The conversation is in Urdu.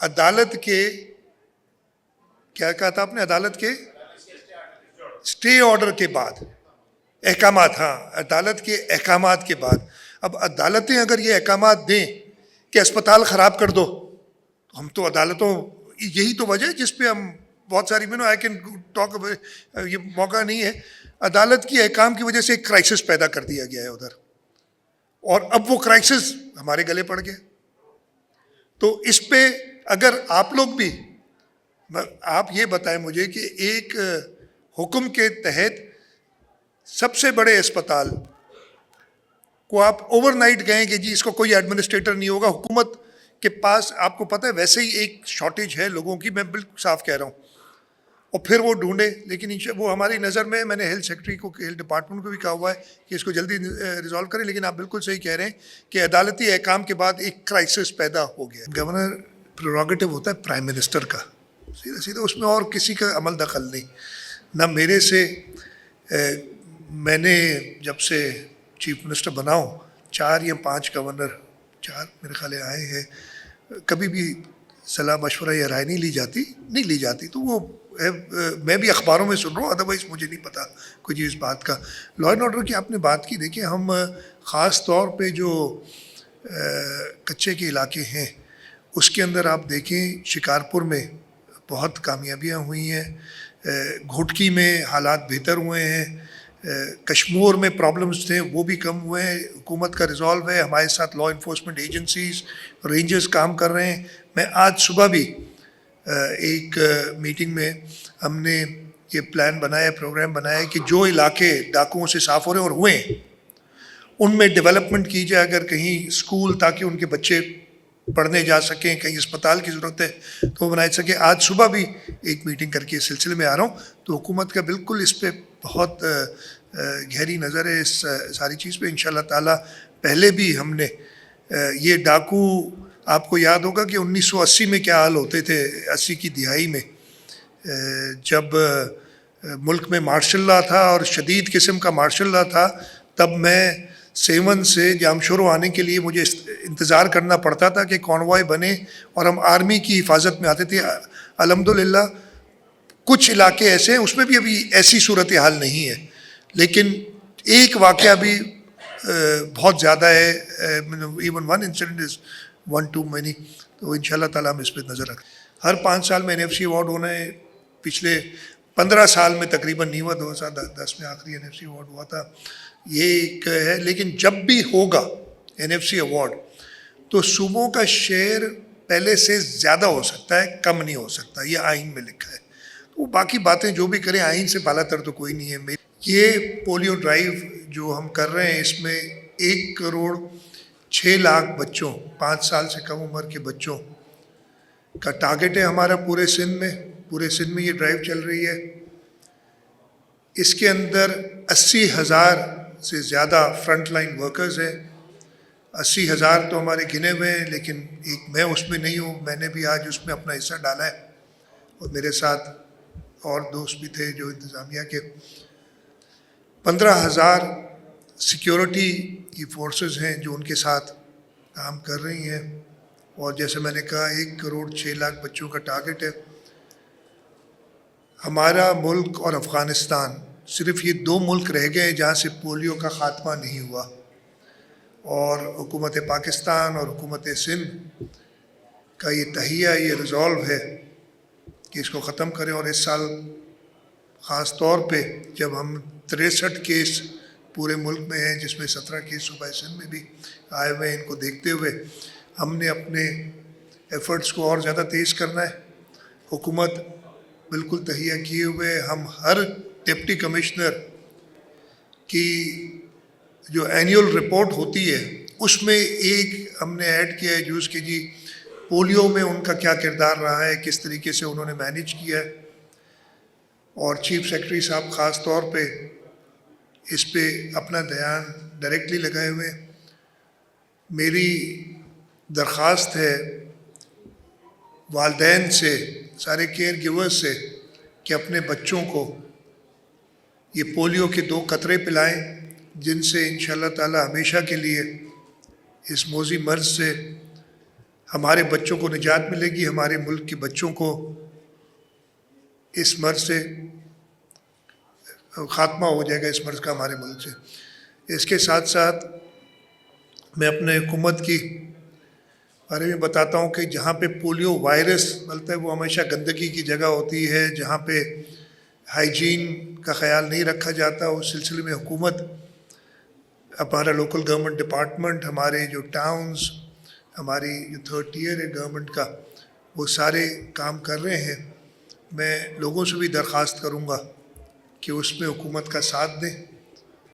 عدالت کے کیا کہا تھا آپ نے؟ عدالت کے اسٹے آرڈر کے بعد احکامات، ہاں عدالت کے احکامات کے بعد اب عدالتیں اگر یہ احکامات دیں کہ اسپتال خراب کر دو، تو ہم تو عدالتوں، یہی تو وجہ ہے جس پہ ہم بہت ساری آئی کین ٹاک، یہ موقع نہیں ہے، عدالت کی احکام کی وجہ سے ایک کرائسس پیدا کر دیا گیا ہے ادھر، اور اب وہ کرائسس ہمارے گلے پڑ گیا۔ تو اس پہ اگر آپ لوگ بھی، آپ یہ بتائیں مجھے کہ ایک حکم کے تحت سب سے بڑے اسپتال کو آپ اوور نائٹ گئے کہ جی اس کو کوئی ایڈمنسٹریٹر نہیں ہوگا، حکومت کے پاس آپ کو پتہ ہے ویسے ہی ایک شارٹیج ہے لوگوں کی، میں بالکل صاف کہہ رہا ہوں، اور پھر وہ ڈھونڈے، لیکن وہ ہماری نظر میں نے ہیلتھ سیکرٹری کو، ہیلتھ ڈپارٹمنٹ کو بھی کہا ہوا ہے کہ اس کو جلدی ریزالو کریں، لیکن آپ بالکل صحیح کہہ رہے ہیں کہ عدالتی احکام کے بعد ایک کرائسس پیدا ہو گیا۔ گورنر پریروگیٹو ہوتا ہے پرائم منسٹر کا، سیدھا سیدھا، اس میں اور کسی کا عمل دخل نہیں، نہ میرے سے۔ میں نے جب سے چیف منسٹر بنا ہوں 4 یا 5 گورنر، 4 میرے خیال آئے ہیں، کبھی بھی صلاح مشورہ یا رائے نہیں لی جاتی، تو وہ میں بھی اخباروں میں سن رہا ہوں، ادروائز مجھے نہیں پتا کوئی چیز بات کا۔ لا اینڈ آرڈر کی آپ نے بات کی، دیکھیں ہم خاص طور پہ جو کچے کے علاقے ہیں اس کے اندر آپ دیکھیں شکارپور میں بہت کامیابیاں ہوئی ہیں، گھوٹکی میں حالات بہتر ہوئے ہیں، کشمور میں پرابلمز تھے وہ بھی کم ہوئے ہیں، حکومت کا ریزالو ہے، ہمارے ساتھ لا انفورسمنٹ ایجنسیز، رینجرز کام کر رہے ہیں۔ میں آج صبح بھی ایک میٹنگ میں ہم نے یہ پلان بنایا، پروگرام بنایا کہ جو علاقے ڈاکوؤں سے صاف ہو رہے ہیں اور ہوئے ہیں ان میں ڈیولپمنٹ کی جائے، اگر کہیں اسکول تاکہ ان کے بچے پڑھنے جا سکیں، کہیں اسپتال کی ضرورت ہے تو وہ بنائی سکیں۔ آج صبح بھی ایک میٹنگ کر کے اس سلسلے میں آ رہا ہوں، تو حکومت کا بالکل اس پہ بہت گہری نظر ہے اس ساری چیز پہ، انشاءاللہ تعالیٰ۔ پہلے بھی ہم نے یہ ڈاکو، آپ کو یاد ہوگا کہ 1980 میں کیا حال ہوتے تھے، 80 کی دہائی میں جب ملک میں مارشل لا تھا اور شدید قسم کا مارشل لا تھا، تب میں 7 سے جامشورو آنے کے لیے مجھے انتظار کرنا پڑتا تھا کہ کانوائے بنے اور ہم آرمی کی حفاظت میں آتے تھے۔ الحمدللہ کچھ علاقے ایسے ہیں اس میں بھی ابھی ایسی صورتحال نہیں ہے، لیکن ایک واقعہ بھی بہت زیادہ ہے، even one incident is one too many, تو انشاءاللہ تعالیٰ ہم اس پہ نظر رکھیں۔ ہر 5 سال میں NFC ایوارڈ ہونا ہے، پچھلے 15 سال میں تقریباً نہیں ہوا، 2010 میں آخری NFC ایوارڈ ہوا تھا، یہ ایک ہے۔ لیکن جب بھی ہوگا NFC ایوارڈ تو صوبوں کا شیئر پہلے سے زیادہ ہو سکتا ہے، کم نہیں ہو سکتا، یہ آئین میں لکھا ہے۔ وہ باقی باتیں جو بھی کریں، آئین سے بالا تر تو کوئی نہیں ہے۔ یہ پولیو ڈرائیو جو ہم کر رہے ہیں، اس میں 1,06,00,000 بچوں، 5 سال سے کم عمر کے بچوں کا ٹارگٹ ہے ہمارا پورے سندھ میں یہ ڈرائیو چل رہی ہے۔ اس کے اندر 80,000 سے زیادہ فرنٹ لائن ورکرز ہیں، 80,000 تو ہمارے گنے ہوئے ہیں، لیکن میں اس میں نہیں ہوں، میں نے بھی آج اس میں اپنا حصہ ڈالا ہے، اور میرے ساتھ اور دوست بھی تھے جو انتظامیہ کے۔ 15,000 سیکیورٹی کی فورسز ہیں جو ان کے ساتھ کام کر رہی ہیں، اور جیسے میں نے کہا 1,06,00,000 بچوں کا ٹارگٹ ہے۔ ہمارا ملک اور افغانستان صرف یہ 2 ملک رہ گئے جہاں سے پولیو کا خاتمہ نہیں ہوا، اور حکومت پاکستان اور حکومت سندھ کا یہ تہیہ، یہ ریزالو ہے کہ اس کو ختم کریں۔ اور اس سال خاص طور پہ جب ہم 63 کیس پورے ملک میں ہیں، جس میں 17 کیس صوبہ سندھ میں بھی آئے ہوئے ہیں، ان کو دیکھتے ہوئے ہم نے اپنے ایفرٹس کو اور زیادہ تیز کرنا ہے۔ حکومت بالکل تہیہ کیے ہوئے، ہم ہر ڈپٹی کمشنر کی جو اینیول رپورٹ ہوتی ہے اس میں ایک ہم نے ایڈ کیا ہے جوز کہ جی پولیو میں ان کا کیا کردار رہا ہے، کس طریقے سے انہوں نے مینیج کیا ہے، اور چیف سیکرٹری صاحب خاص طور پہ اس پہ اپنا دھیان ڈائریکٹلی لگائے ہوئے ہیں۔ میری درخواست ہے والدین سے، سارے کیئر گیورز سے، کہ اپنے بچوں کو یہ پولیو کے 2 قطرے پلائیں، جن سے انشاءاللہ تعالی ہمیشہ کے لیے اس موذی مرض سے ہمارے بچوں کو نجات ملے گی، ہمارے ملک کے بچوں کو اس مرض سے خاتمہ ہو جائے گا، اس مرض کا ہمارے ملک سے۔ اس کے ساتھ ساتھ میں اپنے حکومت کی بارے میں بتاتا ہوں کہ جہاں پہ پولیو وائرس ملتا ہے وہ ہمیشہ گندگی کی جگہ ہوتی ہے، جہاں پہ ہائیجین کا خیال نہیں رکھا جاتا۔ اس سلسلے میں حکومت، ہمارا لوکل گورنمنٹ ڈپارٹمنٹ، ہمارے جو ٹاؤنز، ہماری جو تھرڈ ٹیئر ہے گورنمنٹ کا، وہ سارے کام کر رہے ہیں۔ میں لوگوں سے بھی درخواست کروں گا کہ اس میں حکومت کا ساتھ دیں۔